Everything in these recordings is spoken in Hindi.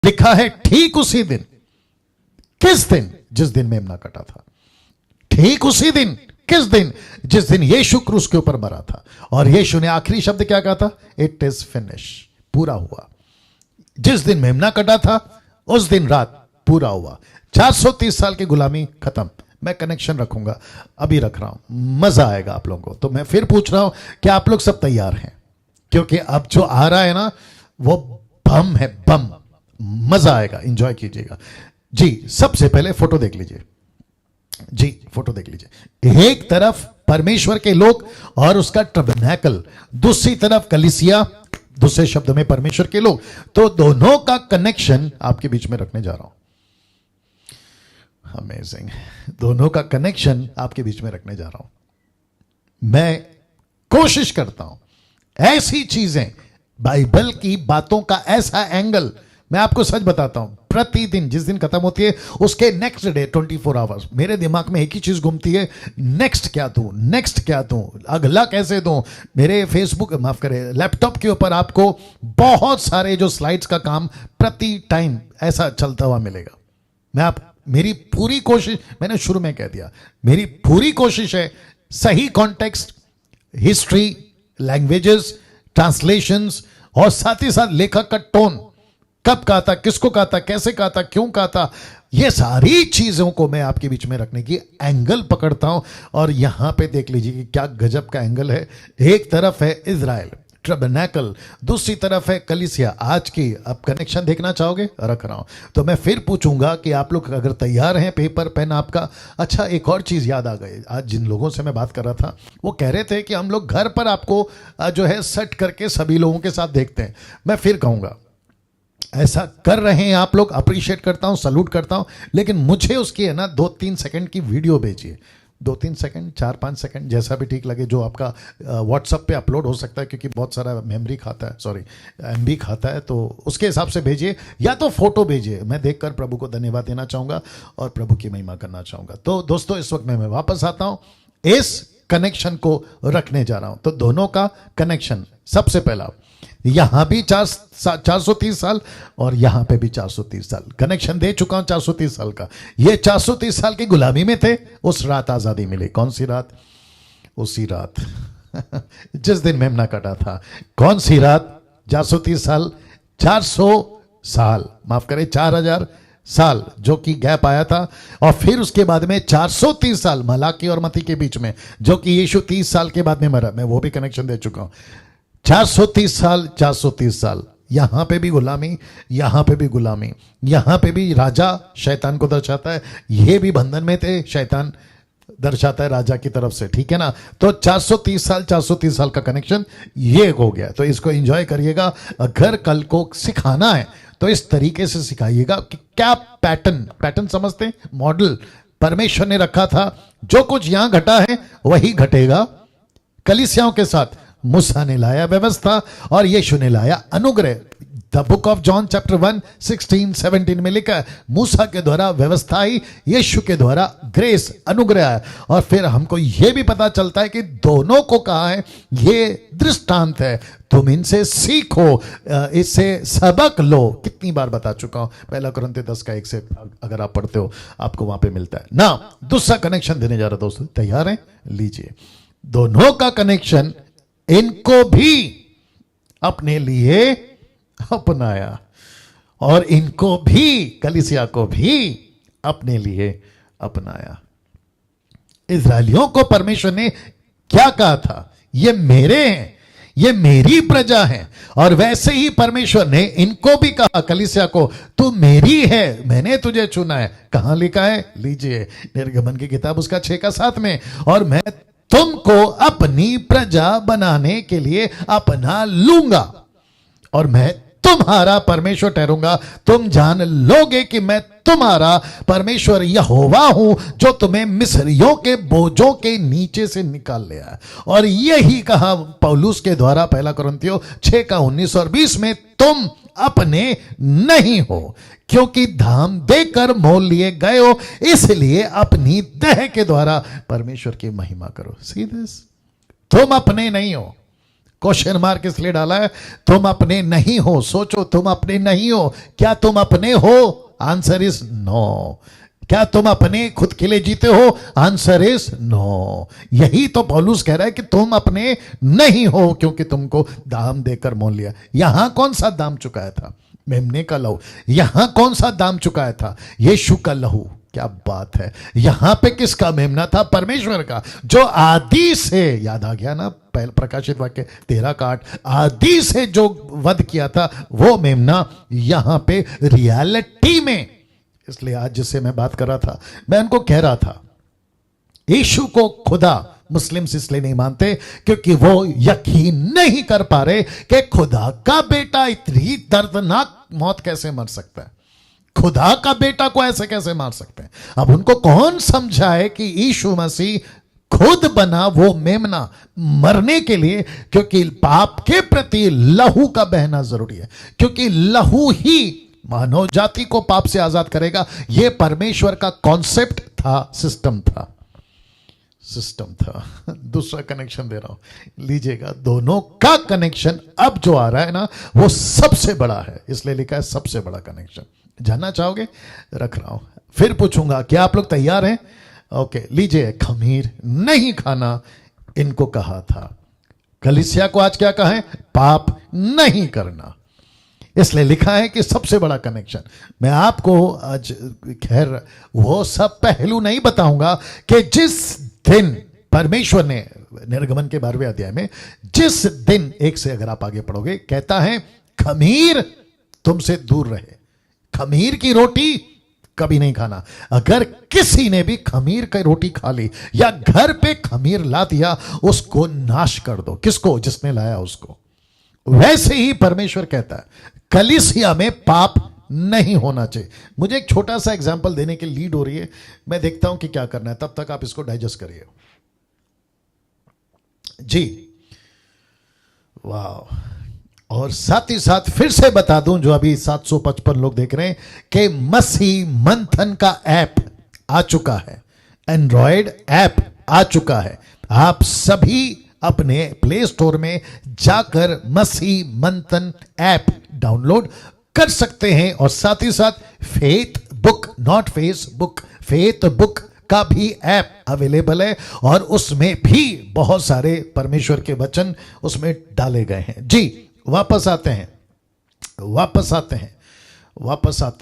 लिखा है ठीक उसी दिन, किस दिन? जिस दिन मेमना कटा था। ठीक उसी दिन, किस दिन? जिस दिन यीशु क्रूस के ऊपर मरा था। और यीशु ने आखिरी शब्द क्या कहा था? इट इज फिनिश, पूरा हुआ। जिस दिन मेमना कटा था उस दिन रात पूरा हुआ। 430 साल की गुलामी खत्म। मैं कनेक्शन रखूंगा, अभी रख रहा हूं, मजा आएगा आप लोगों को। तो मैं फिर पूछ रहा हूं कि आप लोग सब तैयार हैं? क्योंकि अब जो आ रहा है ना वो बम है, बम। मजा आएगा, एंजॉय कीजिएगा जी। सबसे पहले फोटो देख लीजिए जी, फोटो देख लीजिए। एक तरफ परमेश्वर के लोग और उसका टबरनेकल, दूसरी तरफ कलीसिया, दूसरे शब्द में परमेश्वर के लोग। तो दोनों का कनेक्शन आपके बीच में रखने जा रहा हूं। अमेजिंग। दोनों का कनेक्शन आपके बीच में रखने जा रहा हूं। मैं कोशिश करता हूं ऐसी चीजें, बाइबल की बातों का ऐसा एंगल। मैं आपको सच बताता हूं, प्रतिदिन जिस दिन खत्म होती है उसके नेक्स्ट डे 24 आवर्स मेरे दिमाग में एक ही चीज घूमती है, नेक्स्ट क्या दूं, नेक्स्ट क्या दूं, अगला कैसे दूं। मेरे फेसबुक, माफ करें, लैपटॉप के ऊपर आपको बहुत सारे जो स्लाइड्स का काम प्रति टाइम ऐसा चलता हुआ मिलेगा। मेरी पूरी कोशिश, मैंने शुरू में कह दिया, मेरी पूरी कोशिश है सही कॉन्टेक्स्ट, हिस्ट्री, लैंग्वेजेस, ट्रांसलेशंस और साथ ही साथ लेखक का टोन, कब कहा था, किसको कहा था, कैसे कहा था, क्यों कहा था, ये सारी चीजों को मैं आपके बीच में रखने की एंगल पकड़ता हूं। और यहां पे देख लीजिए कि क्या गजब का एंगल है। एक तरफ है इजराइल, टबरनेकल, दूसरी तरफ है कलीसिया। आज की अब कनेक्शन देखना चाहोगे? रख रहा हूं। तो मैं फिर पूछूंगा कि आप लोग अगर तैयार हैं, पेपर पेन आपका। अच्छा, एक और चीज याद आ गई। आज जिन लोगों से मैं बात कर रहा था वो कह रहे थे कि हम लोग घर पर आपको जो है सेट करके सभी लोगों के साथ देखते हैं। मैं फिर कहूंगा, ऐसा कर रहे हैं आप लोग, अप्रिशिएट करता हूं, सल्यूट करता हूं, लेकिन मुझे उसकी है ना 2-3 सेकंड की वीडियो भेजिए। 2-3 सेकंड, 4-5 सेकंड, जैसा भी ठीक लगे, जो आपका व्हाट्सएप पे अपलोड हो सकता है, क्योंकि बहुत सारा मेमोरी खाता है, सॉरी एमबी खाता है, तो उसके हिसाब से भेजिए, या तो फोटो भेजिए। मैं देखकर प्रभु को धन्यवाद देना चाहूंगा और प्रभु की महिमा करना चाहूंगा। तो दोस्तों, इस वक्त मैं वापस आता हूं, इस कनेक्शन को रखने जा रहा हूं। तो दोनों का कनेक्शन, सबसे पहला यहां भी 430 साल और यहां पे भी 430 साल कनेक्शन दे चुका हूं। 430 साल का, ये 430 साल की गुलामी में थे, उस रात आजादी मिली। कौन सी रात? उसी रात जिस दिन मेमना कटा था। कौन सी रात? 430 साल, 400 साल, माफ करें 4000 साल जो कि गैप आया था। और फिर उसके बाद में 430 साल मलाकी और मती के बीच में, जो कि यीशु 30 साल के बाद में मरा। मैं वो भी कनेक्शन दे चुका हूं। 430 साल, 430 साल, यहां पे भी गुलामी, यहां पे भी गुलामी, यहां पे भी राजा शैतान को दर्शाता है। ये भी बंधन में थे, शैतान दर्शाता है राजा की तरफ से, ठीक है ना। तो 430 साल, 430 साल का कनेक्शन ये हो गया। तो इसको एंजॉय करिएगा। अगर कल को सिखाना है तो इस तरीके से सिखाइएगा कि क्या पैटर्न समझते हैं, मॉडल परमेश्वर ने रखा था। जो कुछ यहां घटा है वही घटेगा कलीसियाओं के साथ। मूसा ने लाया व्यवस्था और यीशु ने लाया अनुग्रह। The book of John chapter 1 16-17 में लिखा है, मूसा के द्वारा व्यवस्था आई, यीशु के द्वारा ग्रेस, अनुग्रह है। और फिर हमको यह भी पता चलता है कि दोनों को कहा है ये दृष्टांत है, तुम इनसे सीखो, इससे सबक लो। कितनी बार बता चुका हूं, 1 कुरिन्थियों 10 का 1 से अगर आप पढ़ते हो आपको वहां पे मिलता है ना। दूसरा कनेक्शन देने जा रहा दोस्तों, तैयार हैं? लीजिए। दोनों का कनेक्शन, इनको भी अपने लिए अपनाया और इनको भी, कलीसिया को भी अपने लिए अपनाया। इस्राएलियों को परमेश्वर ने क्या कहा था? ये मेरे हैं, ये मेरी प्रजा है। और वैसे ही परमेश्वर ने इनको भी कहा, कलीसिया को, तू मेरी है, मैंने तुझे चुना है। कहां लिखा है? लीजिए, निर्गमन की किताब उसका 6 का 7 में। और मैं तुमको अपनी प्रजा बनाने के लिए अपना लूंगा और मैं तुम्हारा परमेश्वर ठहरूंगा। तुम जान लोगे कि मैं तुम्हारा परमेश्वर यहोवा हूं, जो तुम्हें मिस्रियों के बोझों के नीचे से निकाल ले आया। और यही कहा पौलुस के द्वारा 1 कुरिन्थियों 6 का 19 और 20 में, तुम अपने नहीं हो क्योंकि धाम देकर मोल लिए गए हो, इसलिए अपनी देह के द्वारा परमेश्वर की महिमा करो। सी दिस, तुम अपने नहीं हो, क्वेश्चन मार्क इसलिए डाला है, तुम अपने नहीं हो। सोचो, तुम अपने नहीं हो। क्या तुम अपने हो? Answer is no. क्या तुम अपने खुद के लिए जीते हो? Answer is no. यही तो पौलुस कह रहा है कि तुम अपने नहीं हो, क्योंकि तुमको दाम देकर मोल लिया। यहां कौन सा दाम चुकाया था? मेमने का लहू। यहां कौन सा दाम चुकाया था? यीशु का लहू। क्या बात है! यहां पे किसका मेमना था? परमेश्वर का, जो आदि से, याद आ गया ना पहले प्रकाशित वाक्य 13:8, आदि से जो वध किया था वो मेमना यहां पे रियलिटी में। इसलिए आज जिससे मैं बात कर रहा था, मैं उनको कह रहा था, यीशु को खुदा मुस्लिम्स इसलिए नहीं मानते क्योंकि वो यकीन नहीं कर पा रहे कि खुदा का बेटा इतनी दर्दनाक मौत कैसे मर सकता है। खुदा का बेटा को ऐसे कैसे मार सकते हैं? अब उनको कौन समझाए कि यीशु मसीह खुद बना वो मेमना मरने के लिए, क्योंकि पाप के प्रति लहू का बहना जरूरी है, क्योंकि लहू ही मानव जाति को पाप से आजाद करेगा। यह परमेश्वर का कॉन्सेप्ट था, सिस्टम था। दूसरा कनेक्शन दे रहा हूं, लीजिएगा। दोनों का कनेक्शन अब जो आ रहा है ना, वो सबसे बड़ा है, इसलिए लिखा है सबसे बड़ा कनेक्शन। जानना चाहोगे? रख रहा हूं, फिर पूछूंगा। क्या आप लोग तैयार हैं? ओके, लीजिए। खमीर नहीं खाना इनको कहा था, कलीसिया को आज क्या कहा है? पाप नहीं करना। इसलिए लिखा है कि सबसे बड़ा कनेक्शन। मैं आपको आज खैर वो सब पहलू नहीं बताऊंगा कि जिस दिन परमेश्वर ने निर्गमन के 12वें अध्याय में, जिस दिन, एक से अगर आप आगे पढ़ोगे, कहता है खमीर तुमसे दूर रहे, खमीर की रोटी कभी नहीं खाना। अगर किसी ने भी खमीर की रोटी खा ली या घर पे खमीर ला दिया, उसको नाश कर दो। किसको? जिसने लाया उसको। वैसे ही परमेश्वर कहता है कलीसिया में पाप नहीं होना चाहिए। मुझे एक छोटा सा एग्जांपल देने की लीड हो रही है, मैं देखता हूं कि क्या करना है, तब तक आप इसको डाइजेस्ट करिए जी। वाह! और साथ ही साथ फिर से बता दूं, जो अभी 755 लोग देख रहे हैं, कि मसीह मंथन का ऐप आ चुका है, एंड्रॉयड ऐप आ चुका है। आप सभी अपने प्ले स्टोर में जाकर मसीह मंथन ऐप डाउनलोड कर सकते हैं, और साथ ही साथ faith book, not Facebook, faith book का भी ऐप अवेलेबल है, और उसमें भी बहुत सारे परमेश्वर के वचन उसमें डाले गए हैं जी। वापस आते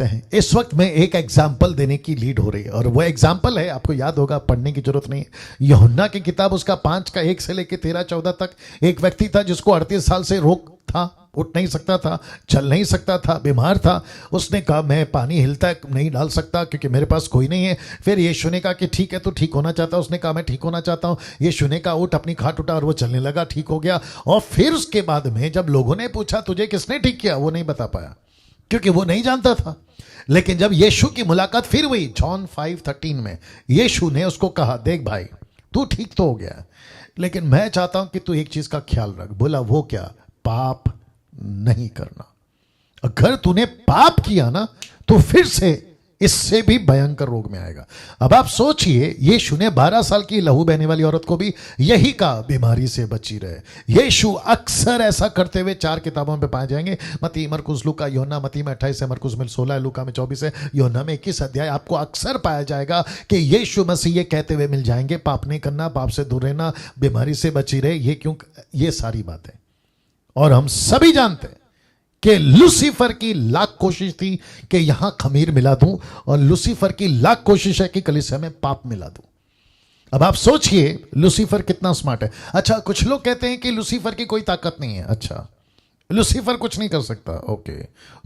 हैं। इस वक्त में एक एग्जाम्पल देने की लीड हो रही है, और वो एग्जाम्पल है, आपको याद होगा, पढ़ने की जरूरत नहीं है। यूहन्ना की किताब उसका 5:1 से लेकर 13-14 तक। एक व्यक्ति था जिसको 38 साल से रोग था, उठ नहीं सकता था, चल नहीं सकता था, बीमार था। उसने कहा मैं पानी हिलता नहीं डाल सकता क्योंकि मेरे पास कोई नहीं है। फिर यीशु ने कहा कि ठीक है, तू ठीक होना चाहता है? उसने कहा मैं ठीक होना चाहता हूं। यीशु ने कहा उठ, अपनी खाट उठा, और वो चलने लगा, ठीक हो गया। और फिर उसके बाद में जब लोगों ने पूछा तुझे किसने ठीक किया, वो नहीं बता पाया क्योंकि वो नहीं जानता था। लेकिन जब यीशु की मुलाकात फिर हुई जॉन 5:13 में, यीशु ने उसको कहा देख भाई, तू ठीक तो हो गया, लेकिन मैं चाहता हूं कि तू एक चीज का ख्याल रख। बोला वो क्या? पाप नहीं करना। अगर तूने पाप किया ना, तो फिर से इससे भी भयंकर रोग में आएगा। अब आप सोचिए, यीशु ने 12 साल की लहू बहने वाली औरत को भी यही कहा, बीमारी से बची रहे। यीशु अक्सर ऐसा करते हुए 4 किताबों में पाए जाएंगे, मत्ती, मरकुस, लूका, यूहन्ना। मत्ती में 28 है, मरकुस में 16 है, लूका में 24 है, यूहन्ना में 21 अध्याय। आपको अक्सर पाया जाएगा कि यीशु मसीह ये कहते हुए मिल जाएंगे, पाप नहीं करना, पाप से दूर रहना, बीमारी से बची रहे। ये क्यों? ये सारी बातें। और हम सभी जानते हैं कि लूसीफर की लाख कोशिश थी कि यहां खमीर मिला दूं, और लूसीफर की लाख कोशिश है कि कलीसिया में पाप मिला दूं। अब आप सोचिए लूसीफर कितना स्मार्ट है। अच्छा, कुछ लोग कहते हैं कि लूसीफर की कोई ताकत नहीं है। अच्छा, लूसीफर कुछ नहीं कर सकता। ओके,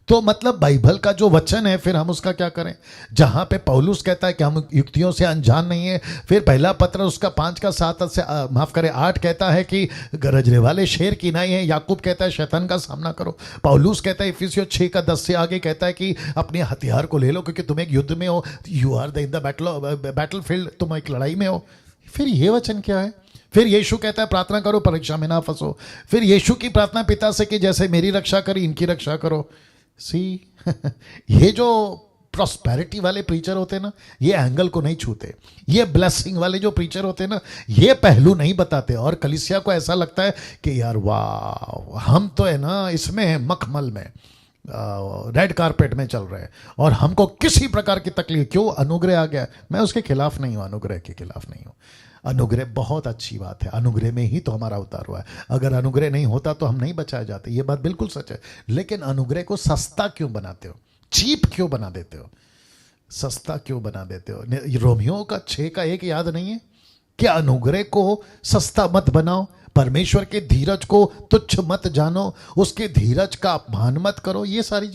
तो मतलब बाइबल का जो वचन है, फिर हम उसका क्या करें? जहां पे पौलुस कहता है कि हम युक्तियों से अनजान नहीं है, फिर पहला पत्र उसका 5:7 से 8 कहता है कि गरजने वाले शेर की नहीं है। याकूब कहता है शैतान का सामना करो। पौलुस कहता है इफिसियों 6:10 से आगे कहता है कि अपने हथियार को ले लो, क्योंकि तुम एक युद्ध में हो, you are in the battle field, तुम एक लड़ाई में हो। फिर ये वचन क्या है? फिर यीशु कहता है प्रार्थना करो, परीक्षा में ना फंसो। फिर यीशु की प्रार्थना पिता से कि जैसे मेरी रक्षा करी, इनकी रक्षा करो। सी ये जो प्रॉस्पेरिटी वाले प्रीचर होते ना, ये एंगल को नहीं छूते। ये ब्लेसिंग वाले जो प्रीचर होते ना, ये पहलू नहीं बताते। और कलीसिया को ऐसा लगता है कि यार वाह, हम तो है ना इसमें है, मखमल में, रेड कारपेट में चल रहे हैं, और हमको किसी प्रकार की तकलीफ, क्यों? अनुग्रह आ गया। मैं उसके खिलाफ नहीं हूं, अनुग्रह के खिलाफ नहीं हूं। अनुग्रह बहुत अच्छी बात है, अनुग्रह में ही तो हमारा उद्धार हुआ है। अगर अनुग्रह नहीं होता तो हम नहीं बचाए जाते, ये बात बिल्कुल सच है। लेकिन अनुग्रह को सस्ता क्यों बनाते हो? चीप क्यों बना देते हो? सस्ता क्यों बना देते हो? रोमियो का 6:1 याद नहीं है? क्या अनुग्रह को सस्ता मत बनाओ, परमेश्वर के धीरज को तुच्छ मत जानो, उसके धीरज का अपमान मत करो। ये सारी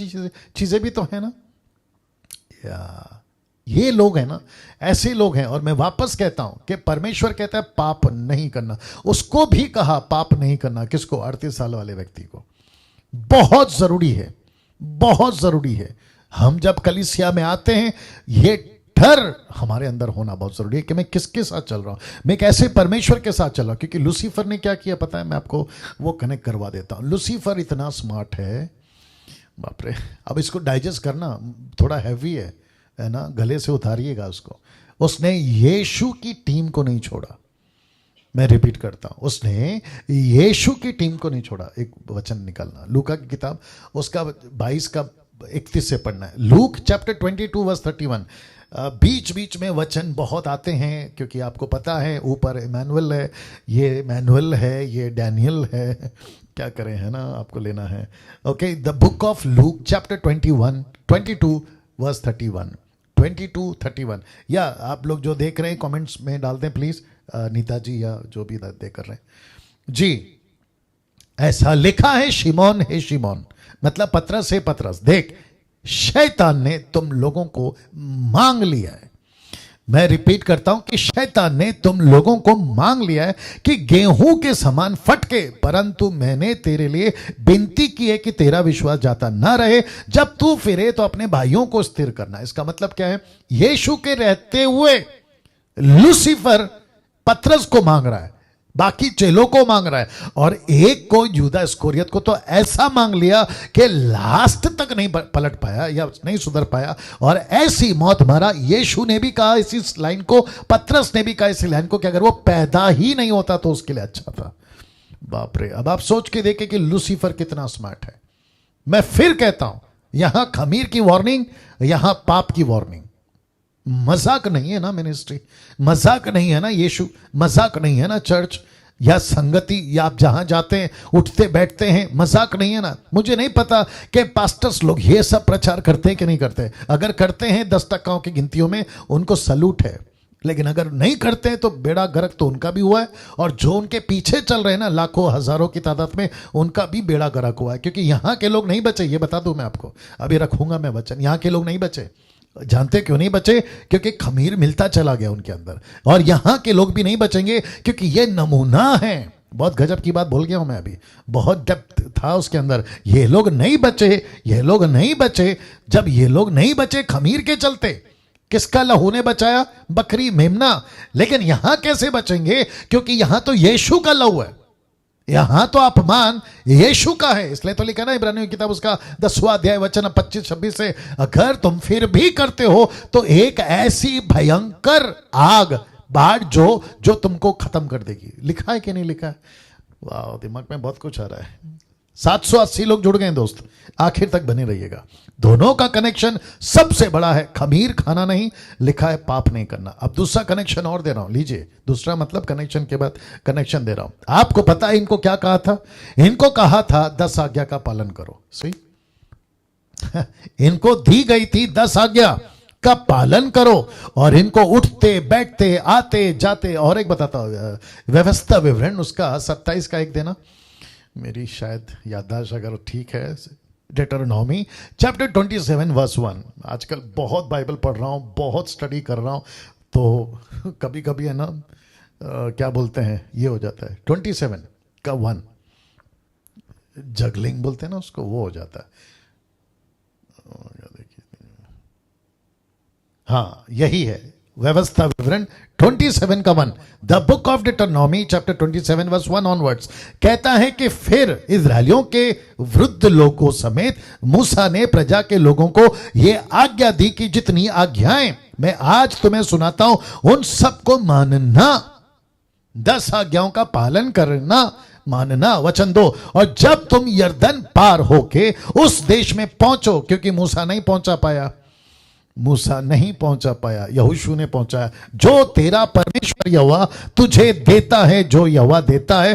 चीजें भी तो है ना। ये लोग हैं ना, ऐसे लोग हैं। और मैं वापस कहता हूं कि परमेश्वर कहता है पाप नहीं करना। उसको भी कहा पाप नहीं करना, किसको? 38 साल वाले व्यक्ति को। बहुत जरूरी है, बहुत जरूरी है। हम जब कलीसिया में आते हैं, ये डर हमारे अंदर होना बहुत जरूरी है कि मैं किसके साथ चल रहा हूं, मैं कैसे परमेश्वर के साथ चल रहा हूं। क्योंकि लूसीफर ने क्या किया पता है? मैं आपको वो कनेक्ट करवा देता हूं। लूसीफर इतना स्मार्ट है, बाप रे। अब इसको डाइजेस्ट करना थोड़ा हैवी है ना, गले से उतारिएगा उसको। उसने यीशु की टीम को नहीं छोड़ा। मैं रिपीट करता हूं, उसने यीशु की टीम को नहीं छोड़ा। एक वचन निकालना, लूका की किताब उसका 22:31 से पढ़ना है। Luke chapter 22 verse 31। बीच बीच में वचन बहुत आते हैं, क्योंकि आपको पता है ऊपर इमैनुअल है, ये मैनुअल है, ये डैनियल है। क्या करें, है ना, आपको लेना है। Okay, the book of Luke chapter 22 verse 31, 22-31। या आप लोग जो देख रहे हैं कमेंट्स में डाल दें प्लीज, नीता जी या जो भी देख कर रहे हैं जी। ऐसा लिखा है, शिमोन है शिमोन, मतलब पतरस है पतरस, देख शैतान ने तुम लोगों को मांग लिया है। मैं रिपीट करता हूं कि शैतान ने तुम लोगों को मांग लिया है कि गेहूं के समान फटके, परंतु मैंने तेरे लिए विनती की है कि तेरा विश्वास जाता ना रहे। जब तू फिरे तो अपने भाइयों को स्थिर करना। इसका मतलब क्या है? यीशु के रहते हुए लूसीफर पतरस को मांग रहा है, बाकी चेलों को मांग रहा है, और एक को, यूदा इस्करियोत को तो ऐसा मांग लिया कि लास्ट तक नहीं पलट पाया या नहीं सुधर पाया, और ऐसी मौत मरा। यीशु ने भी कहा इसी लाइन को, पतरस ने भी कहा इसी लाइन को, कि अगर वो पैदा ही नहीं होता तो उसके लिए अच्छा था। बाप रे। अब आप सोच के देखें कि लूसीफर कितना स्मार्ट है। मैं फिर कहता हूं, यहां खमीर की वार्निंग, यहां पाप की वार्निंग। मजाक नहीं है ना मिनिस्ट्री, मजाक नहीं है ना यीशु, मजाक नहीं है ना चर्च या संगति, या आप जहां जाते हैं उठते बैठते हैं, मजाक नहीं है ना। मुझे नहीं पता कि पास्टर्स लोग ये सब प्रचार करते हैं कि नहीं करते। अगर करते हैं 10% की गिनतियों में, उनको सलूट है। लेकिन अगर नहीं करते हैं तो बेड़ा गर्क तो उनका भी हुआ है, और जो उनके पीछे चल रहे हैं ना लाखों हजारों की तादाद में, उनका भी बेड़ा गर्क हुआ है। क्योंकि यहां के लोग नहीं बचे, ये बता दूं मैं आपको, अभी रखूंगा मैं वचन। यहां के लोग नहीं बचे। जानते क्यों नहीं बचे? क्योंकि खमीर मिलता चला गया उनके अंदर। और यहां के लोग भी नहीं बचेंगे, क्योंकि ये नमूना है। बहुत गजब की बात बोल गया हूं मैं अभी, बहुत डेप्थ था उसके अंदर। ये लोग नहीं बचे, ये लोग नहीं बचे। जब ये लोग नहीं बचे खमीर के चलते, किसका लहू ने बचाया? बकरी मेमना। लेकिन यहां कैसे बचेंगे? क्योंकि यहां तो यीशु का लहू है, यहां तो अपमान यीशु का है। इसलिए तो लिखा ना इब्रानियों की किताब उसका 10वां अध्याय वचन 25-26 से, अगर तुम फिर भी करते हो तो एक ऐसी भयंकर आग, बाढ़ जो तुमको खत्म कर देगी। लिखा है कि नहीं लिखा है? वाह, दिमाग में बहुत कुछ आ रहा है। 780 लोग जुड़ गए दोस्त, आखिर तक बने रहिएगा। दोनों का कनेक्शन सबसे बड़ा है, खमीर खाना नहीं, लिखा है पाप नहीं करना। अब दूसरा कनेक्शन और दे रहा हूं, लीजिए। दूसरा मतलब कनेक्शन के बाद कनेक्शन दे रहा हूं। आपको पता है इनको क्या कहा था? इनको कहा था 10 आज्ञा का पालन करो। सही इनको दी गई थी 10 आज्ञा का पालन करो, और इनको उठते बैठते आते जाते। और एक बताता हूं व्यवस्था विवरण उसका 27 का एक देना, मेरी शायद याददाश्त अगर ठीक है। डेटरोनॉमी चैप्टर 27 वर्स 1। आजकल बहुत बाइबल पढ़ रहा हूँ, बहुत स्टडी कर रहा हूँ, तो कभी कभी है ना क्या बोलते हैं, ये हो जाता है 27 का 1, जगलिंग बोलते हैं ना उसको, वो हो जाता है। हाँ यही है व्यवस्था विवरण 27 का 1, the book of Deuteronomy chapter 27 verse 1 onwards कहता है कि फिर इजरायलियों के वृद्ध लोगों समेत मूसा ने प्रजा के लोगों को यह आज्ञा दी कि जितनी आज्ञाएं मैं आज तुम्हें सुनाता हूं उन सबको मानना, 10 आज्ञाओं का पालन करना, मानना। वचन 2, और जब तुम यरदन पार होके उस देश में पहुंचो, क्योंकि मूसा नहीं पहुंचा पाया, मूसा नहीं पहुंचा पाया, यहोशू ने पहुंचाया, जो तेरा परमेश्वर यहोवा तुझे देता है, जो यहोवा देता है,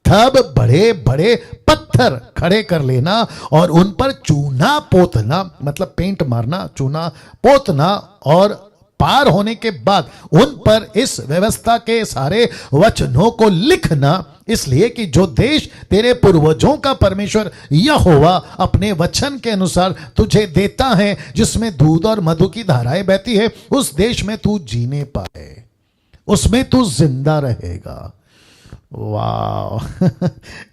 तब बड़े बड़े पत्थर खड़े कर लेना और उन पर चूना पोतना, मतलब पेंट मारना, चूना पोतना, और पार होने के बाद उन पर इस व्यवस्था के सारे वचनों को लिखना, इसलिए कि जो देश तेरे पूर्वजों का परमेश्वर यहोवा अपने वचन के अनुसार तुझे देता है, जिसमें दूध और मधु की धाराएं बहती है, उस देश में तू जीने पाए, उसमें तू जिंदा रहेगा। वाह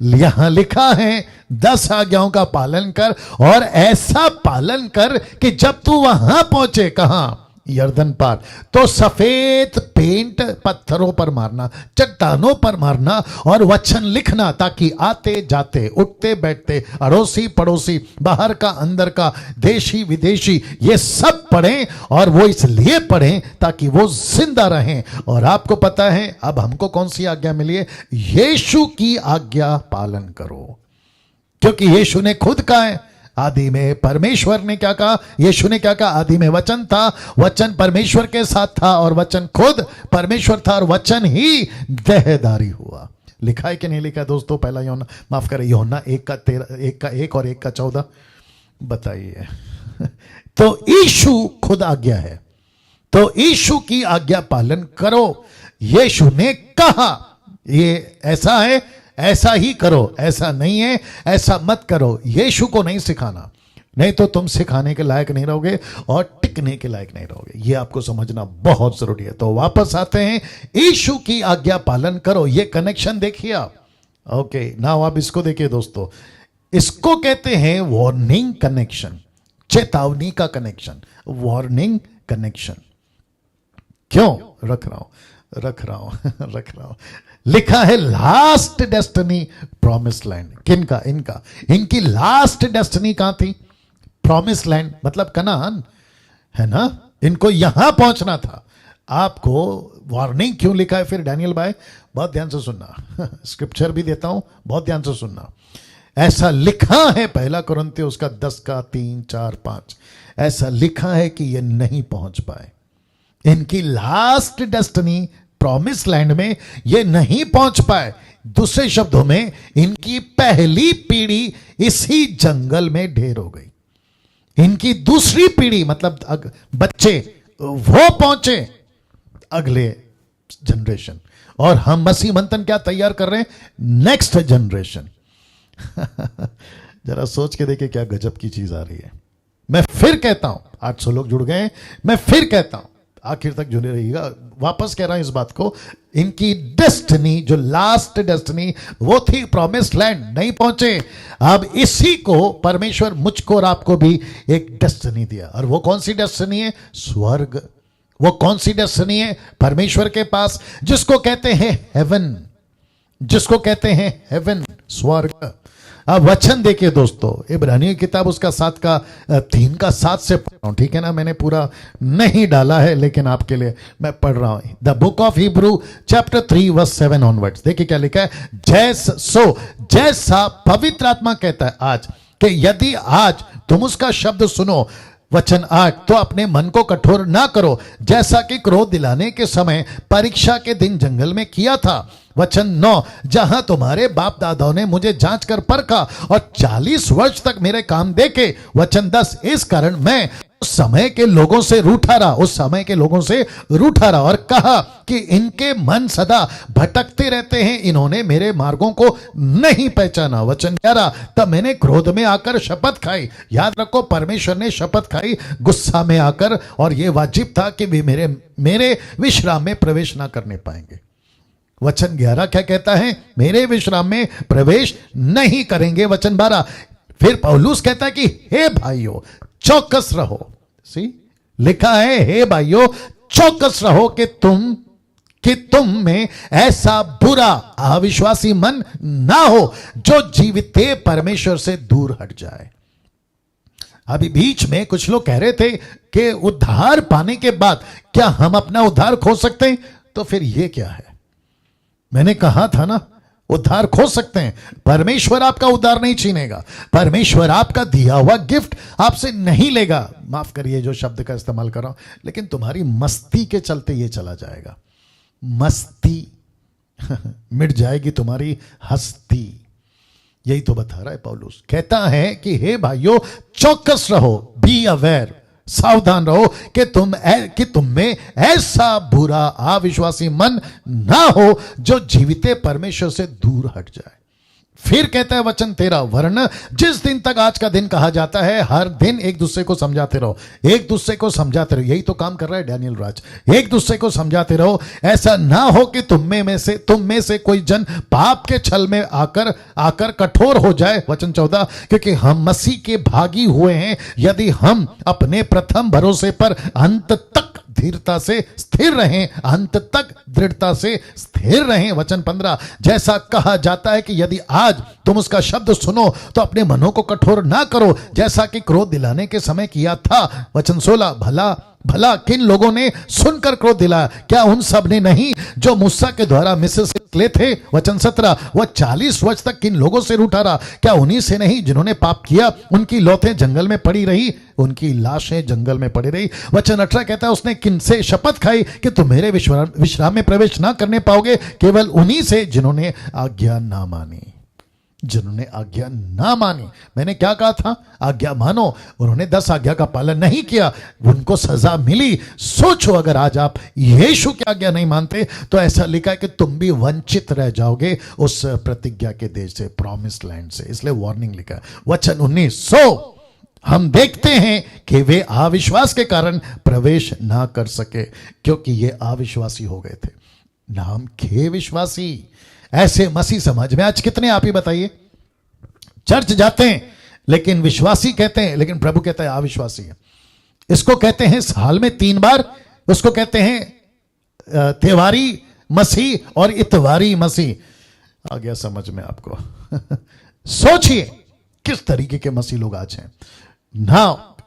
यहां लिखा है 10 आज्ञाओं का पालन कर, और ऐसा पालन कर कि जब तू वहां पहुंचे, कहां, यरदन पार, तो सफेद पेंट पत्थरों पर मारना, चट्टानों पर मारना और वचन लिखना, ताकि आते जाते, उठते बैठते, अड़ोसी पड़ोसी, बाहर का अंदर का, देशी विदेशी, ये सब पढ़ें। और वो इसलिए पढ़ें ताकि वो जिंदा रहें। और आपको पता है अब हमको कौन सी आज्ञा मिली है? यीशु की आज्ञा पालन करो, क्योंकि यीशु ने खुद कहा है, आदि में परमेश्वर ने क्या कहा, यीशु ने क्या कहा, आदि में वचन था, वचन परमेश्वर के साथ था और वचन खुद परमेश्वर था और वचन ही देहधारी हुआ। लिखा है कि नहीं लिखा है दोस्तों? पहला यूहन्ना, माफ करें, यूहन्ना 1 और 14 बताइए। तो यीशु खुद आज्ञा है, तो यीशु की आज्ञा पालन करो। यीशु ने कहा ये ऐसा है, ऐसा ही करो, ऐसा नहीं है ऐसा मत करो। यीशु को नहीं सिखाना, नहीं तो तुम सिखाने के लायक नहीं रहोगे और टिकने के लायक नहीं रहोगे। ये आपको समझना बहुत जरूरी है। तो वापस आते हैं, यीशु की आज्ञा पालन करो। ये कनेक्शन देखिए आप। ओके, नाउ आप इसको देखिए दोस्तों, इसको कहते हैं वार्निंग कनेक्शन, चेतावनी का कनेक्शन, वार्निंग कनेक्शन। क्यों रख रहा हूं लिखा है लास्ट डेस्टिनी प्रॉमिस लैंड। किनका? इनका, इनकी लास्ट डेस्टिनी कहां थी? प्रॉमिस लैंड, मतलब कनान है ना। इनको यहां पहुंचना था। आपको वार्निंग क्यों लिखा है फिर डैनियल भाई? बहुत ध्यान से सुनना, स्क्रिप्चर भी देता हूं, बहुत ध्यान से सुनना। ऐसा लिखा है 1 कुरिन्थियों उसका 10 का 3, 4, 5, ऐसा लिखा है कि ये नहीं पहुंच पाए। इनकी लास्ट डेस्टिनी प्रॉमिस लैंड में ये नहीं पहुंच पाए। दूसरे शब्दों में, इनकी पहली पीढ़ी इसी जंगल में ढेर हो गई। इनकी दूसरी पीढ़ी, मतलब बच्चे, वो पहुंचे अगले जनरेशन। और हम मसीह मंथन क्या तैयार कर रहे हैं? Next generation. जरा सोच के देखिए क्या गजब की चीज आ रही है। मैं फिर कहता हूं, 800 लोग जुड़ गए, मैं फिर कहता हूं, आखिर तक जुड़े रहिएगा। वापस कह रहा हूं इस बात को, इनकी डेस्टिनी, जो लास्ट डेस्टिनी, वो थी प्रॉमिस लैंड, नहीं पहुंचे। अब इसी को परमेश्वर मुझको और आपको भी एक डेस्टिनी दिया। और वो कौन सी डेस्टिनी है? स्वर्ग। वो कौन सी डेस्टिनी है? परमेश्वर के पास, जिसको कहते हैं हेवन, जिसको कहते हैं हेवन, स्वर्ग। अब वचन देखिए दोस्तों, इब्रानियों की किताब उसका 7 का 3 का 7 से पढ़ रहा हूं, ठीक है ना। मैंने पूरा नहीं डाला है, लेकिन आपके लिए मैं पढ़ रहा हूं। The book of Hebrew chapter 3 verse 7 onwards. देखिए क्या लिखा है, जैसा पवित्र आत्मा कहता है आज, कि यदि आज तुम उसका शब्द सुनो, वचन 8, तो अपने मन को कठोर ना करो, जैसा कि क्रोध दिलाने के समय परीक्षा के दिन जंगल में किया था। वचन 9, जहां तुम्हारे बाप दादाओं ने मुझे जांच कर परखा और 40 वर्ष तक मेरे काम देखे। वचन 10, इस कारण मैं उस समय के लोगों से रूठा रहा, उस समय के लोगों से रूठा रहा और कहा कि इनके मन सदा भटकते रहते हैं, इन्होंने मेरे मार्गों को नहीं पहचाना। वचन 11, तब मैंने क्रोध में आकर शपथ खाई। याद रखो, परमेश्वर ने शपथ खाई गुस्सा में आकर, और यह वाजिब था कि वे मेरे विश्राम में प्रवेश ना करने पाएंगे। वचन 11 क्या कहता है? मेरे विश्राम में प्रवेश नहीं करेंगे। वचन 12, फिर पौलुस कहता है कि हे भाइयों चौकस रहो। सी लिखा है, हे भाइयों चौकस रहो कि तुम में ऐसा बुरा अविश्वासी मन ना हो जो जीविते परमेश्वर से दूर हट जाए। अभी बीच में कुछ लोग कह रहे थे कि उद्धार पाने के बाद क्या हम अपना उद्धार खो सकते हैं? तो फिर ये क्या है? मैंने कहा था ना, उद्धार खो सकते हैं, परमेश्वर आपका उद्धार नहीं छीनेगा, परमेश्वर आपका दिया हुआ गिफ्ट आपसे नहीं लेगा। माफ करिए जो शब्द का इस्तेमाल कर रहा हूं, लेकिन तुम्हारी मस्ती के चलते ये चला जाएगा। मस्ती मिट जाएगी तुम्हारी हस्ती। यही तो बता रहा है पौलुस। कहता है कि हे भाइयों, चौकस रहो, बी अवेयर, सावधान रहो कि तुम में ऐसा बुरा अविश्वासी मन ना हो जो जीविते परमेश्वर से दूर हट जाए। फिर कहता है वचन 13, वरन जिस दिन तक आज का दिन कहा जाता है, हर दिन एक दूसरे को समझाते रहो, एक दूसरे को समझाते रहो। यही तो काम कर रहा है डैनियल राज, एक दूसरे को समझाते रहो, ऐसा ना हो कि तुम में से कोई जन पाप के छल में आकर कठोर हो जाए। वचन 14, क्योंकि हम मसीह के भागी हुए हैं, यदि हम अपने प्रथम भरोसे पर अंत तक धीरता से स्थिर रहें, अंत तक दृढ़ता से स्थिर रहें। वचन 15, जैसा कहा जाता है कि यदि आज तुम उसका शब्द सुनो तो अपने मनों को कठोर ना करो, जैसा कि क्रोध दिलाने के समय किया था। वचन 16, भला किन लोगों ने सुनकर क्रोध दिलाया? क्या उन सब ने नहीं जो मूसा के द्वारा मिस्र से निकले थे? वचन 17, वह 40 वर्ष तक किन लोगों से रूठा रहा? क्या उन्हीं से नहीं जिन्होंने पाप किया? उनकी लौथें जंगल में पड़ी रही, उनकी लाशें जंगल में पड़ी रही। वचन 18 कहता है, उसने किन से शपथ खाई कि तुम मेरे विश्राम में प्रवेश ना करने पाओगे? केवल उन्हीं से जिन्होंने आज्ञा ना मानी, जिन्होंने आज्ञा ना मानी। मैंने क्या कहा था? आज्ञा मानो। उन्होंने 10 आज्ञा का पालन नहीं किया, उनको सजा मिली। सोचो अगर आज आप यीशु की आज्ञा नहीं मानते तो ऐसा लिखा है कि तुम भी वंचित रह जाओगे उस प्रतिज्ञा के देश से, प्रॉमिस्ड लैंड से। इसलिए वार्निंग लिखा है। वचन 19, सो हम देखते हैं कि वे अविश्वास के कारण प्रवेश ना कर सके, क्योंकि ये अविश्वासी हो गए थे। नाम खे विश्वासी। ऐसे मसीह समाज में आज कितने आप ही बताइए? चर्च जाते हैं लेकिन विश्वासी कहते हैं, लेकिन प्रभु कहता है अविश्वासी है। इसको कहते हैं साल में 3 बार, उसको कहते हैं त्योहारी मसीह और इतवारी मसीह। आ गया समझ में आपको? सोचिए किस तरीके के मसीह लोग आज हैं। नाउ